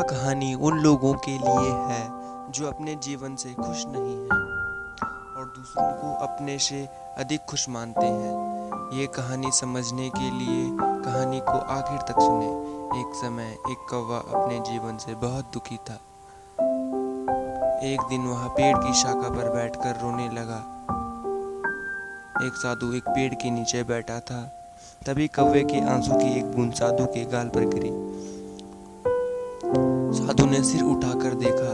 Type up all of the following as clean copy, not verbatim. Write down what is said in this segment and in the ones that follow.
कहानी उन लोगों के लिए है जो अपने जीवन से खुश नहीं हैं और दूसरों को अपने से अधिक खुश मानते हैं। ये कहानी समझने के लिए कहानी को आखिर तक सुने। एक समय एक कौवा अपने जीवन से बहुत दुखी था। एक दिन वह पेड़ की शाखा पर बैठकर रोने लगा। एक साधु एक पेड़ के नीचे बैठा था। तभी कौवे के आंसू की एक बूंद साधु के गाल पर गिरी। साधु ने सिर उठाकर देखा,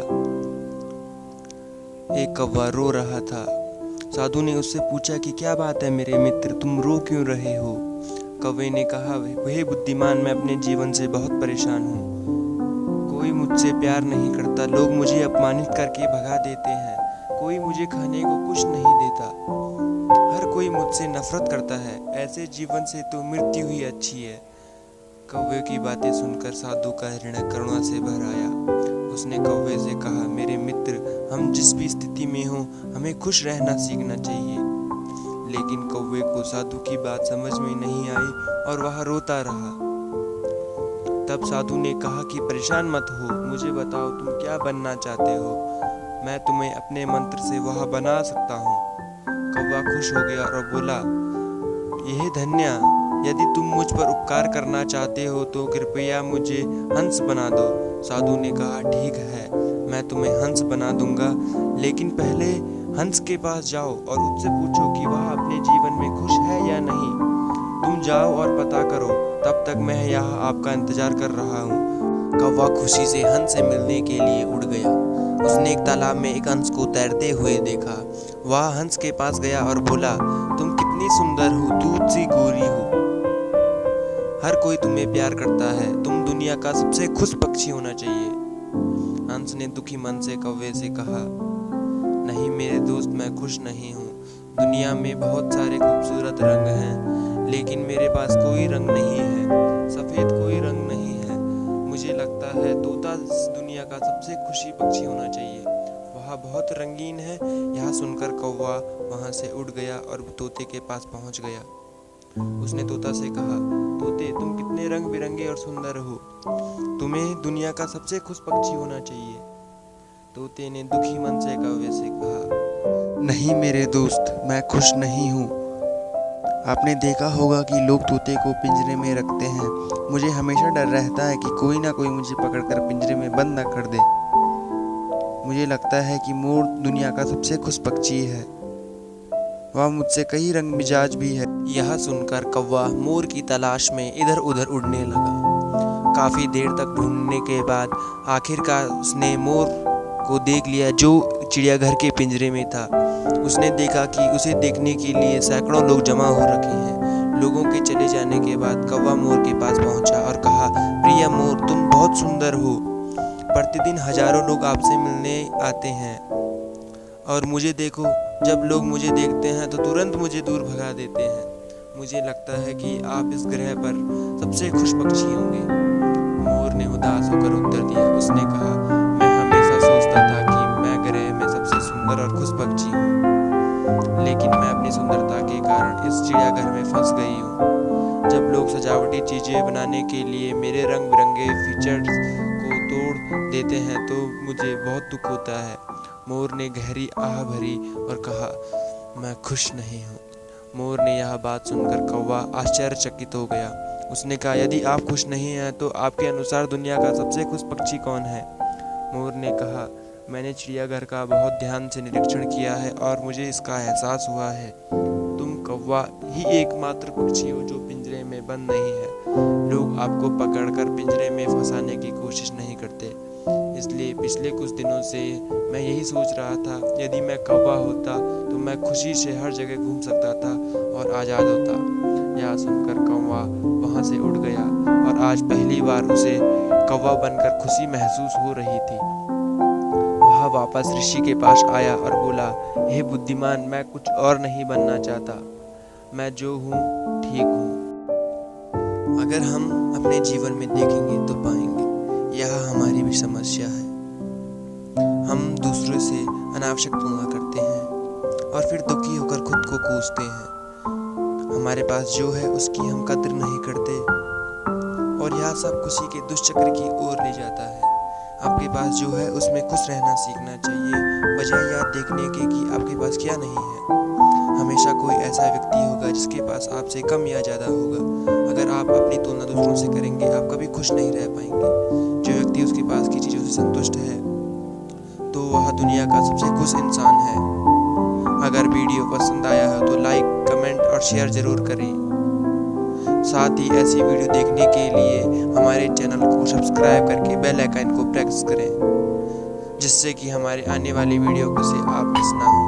एक कौवा रो रहा था। साधु ने उससे पूछा कि क्या बात है मेरे मित्र, तुम रो क्यों रहे हो? कौवे ने कहा, हे बुद्धिमान, मैं अपने जीवन से बहुत परेशान हूँ। कोई मुझसे प्यार नहीं करता, लोग मुझे अपमानित करके भगा देते हैं, कोई मुझे खाने को कुछ नहीं देता, हर कोई मुझसे नफरत करता है। ऐसे जीवन से तो मृत्यु ही अच्छी है। कौवे की बातें सुनकर साधु का हृदय करुणा से भर आया। उसने कौवे से कहा, मेरे मित्र, हम जिस भी स्थिति में हों, हमें खुश रहना सीखना चाहिए। लेकिन कौवे को साधु की बात समझ में नहीं आई और वह रोता रहा। तब साधु ने कहा कि परेशान मत हो, मुझे बताओ तुम क्या बनना चाहते हो, मैं तुम्हें अपने मंत्र से वह बना सकता हूँ। कौवा खुश हो गया और बोला, यह धन्य, यदि तुम मुझ पर उपकार करना चाहते हो तो कृपया मुझे हंस बना दो। साधु ने कहा, ठीक है, मैं तुम्हें हंस बना दूंगा, लेकिन पहले हंस के पास जाओ और उससे पूछो कि वह अपने जीवन में खुश है या नहीं। तुम जाओ और पता करो, तब तक मैं यहाँ आपका इंतजार कर रहा हूँ। कौवा खुशी से हंस से मिलने के लिए उड़ गया। उसने एक तालाब में एक हंस को तैरते हुए देखा। वह हंस के पास गया और बोला, तुम कितनी सुंदर हो, दूध सी गोरी हो, हर कोई तुम्हें प्यार करता है, तुम दुनिया का सबसे खुश पक्षी होना चाहिए। हंस ने दुखी मन से कौवे से कहा, नहीं मेरे दोस्त, मैं खुश नहीं हूँ। दुनिया में बहुत सारे खूबसूरत रंग हैं, लेकिन मेरे पास कोई रंग नहीं है, सफ़ेद कोई रंग नहीं है। मुझे लगता है तोता दुनिया का सबसे खुशी पक्षी होना चाहिए, वह बहुत रंगीन है। यह सुनकर कौवा वहाँ से उड़ गया और तोते के पास पहुँच गया। उसने तोता से कहा, तोते, तुम कितने रंग बिरंगे और सुंदर हो, तुम्हें दुनिया का सबसे खुश पक्षी होना चाहिए। तोते ने दुखी मन से कौवे से कहा, नहीं मेरे दोस्त, मैं खुश नहीं हूँ। आपने देखा होगा कि लोग तोते को पिंजरे में रखते हैं। मुझे हमेशा डर रहता है कि कोई ना कोई मुझे पकड़कर पिंजरे में बंद न कर दे। मुझे लगता है कि मोर दुनिया का सबसे खुश पक्षी है, वह मुझसे कई रंग मिजाज भी है। यह सुनकर कौवा मोर की तलाश में इधर उधर उड़ने लगा। काफ़ी देर तक ढूंढने के बाद आखिरकार उसने मोर को देख लिया, जो चिड़ियाघर के पिंजरे में था। उसने देखा कि उसे देखने के लिए सैकड़ों लोग जमा हो रखे हैं। लोगों के चले जाने के बाद कौवा मोर के पास पहुंचा और कहा, प्रिय मोर, तुम बहुत सुंदर हो, प्रतिदिन हजारों लोग आपसे मिलने आते हैं और मुझे देखो, जब लोग मुझे देखते हैं तो तुरंत मुझे दूर भगा देते हैं। मुझे लगता है कि आप इस ग्रह पर सबसे खुश पक्षी होंगे। मोर ने उदास होकर उत्तर दिया। उसने कहा, मैं हमेशा सोचता था कि मैं ग्रह में सबसे सुंदर और खुश पक्षी हूँ, लेकिन मैं अपनी सुंदरता के कारण इस चिड़ियाघर में फंस गई हूँ। जब लोग सजावटी चीज़ें बनाने के लिए मेरे रंग बिरंगे फीचर्स को तोड़ देते हैं तो मुझे बहुत दुख होता है। मोर ने गहरी आह भरी और कहा, मैं खुश नहीं हूँ। मोर ने यह बात सुनकर कौवा आश्चर्यचकित हो गया। उसने कहा, यदि आप खुश नहीं हैं तो आपके अनुसार दुनिया का सबसे खुश पक्षी कौन है? मोर ने कहा, मैंने चिड़ियाघर का बहुत ध्यान से निरीक्षण किया है और मुझे इसका एहसास हुआ है, तुम कौवा ही एकमात्र पक्षी हो जो पिंजरे में बंद नहीं है। लोग आपको पकड़कर पिंजरे में फंसाने की कोशिश नहीं करते। इसलिए पिछले कुछ दिनों से मैं यही सोच रहा था, यदि मैं कौवा होता तो मैं खुशी से हर जगह घूम सकता था और आज़ाद होता। यह सुनकर कौवा वहाँ से उड़ गया और आज पहली बार उसे कौवा बनकर खुशी महसूस हो रही थी। वह वापस ऋषि के पास आया और बोला, हे बुद्धिमान, मैं कुछ और नहीं बनना चाहता, मैं जो हूँ ठीक हूँ। अगर हम अपने जीवन में देखेंगे तो पाएंगे यह हमारी भी समस्या है। हम दूसरों से अनावश्यक तुलना करते हैं और फिर दुखी होकर खुद को कोसते हैं। हमारे पास जो है उसकी हम कद्र नहीं करते और यह सब खुशी के दुष्चक्र की ओर ले जाता है। आपके पास जो है उसमें खुश रहना सीखना चाहिए, बजाय याद देखने के कि आपके पास क्या नहीं है। हमेशा कोई ऐसा व्यक्ति होगा जिसके पास आपसे कम या ज़्यादा होगा। अगर आप अपनी तुलना दूसरों से करेंगे, आप कभी खुश नहीं रह पाएंगे। जो व्यक्ति उसके पास की चीज़ों से संतुष्ट है तो वह दुनिया का सबसे खुश इंसान है। अगर वीडियो पसंद आया हो तो लाइक, कमेंट और शेयर ज़रूर करें। साथ ही ऐसी वीडियो देखने के लिए हमारे चैनल को सब्सक्राइब करके बेल आइकन को प्रेस करें, जिससे कि हमारे आने वाली वीडियो को से आप मिस ना हो।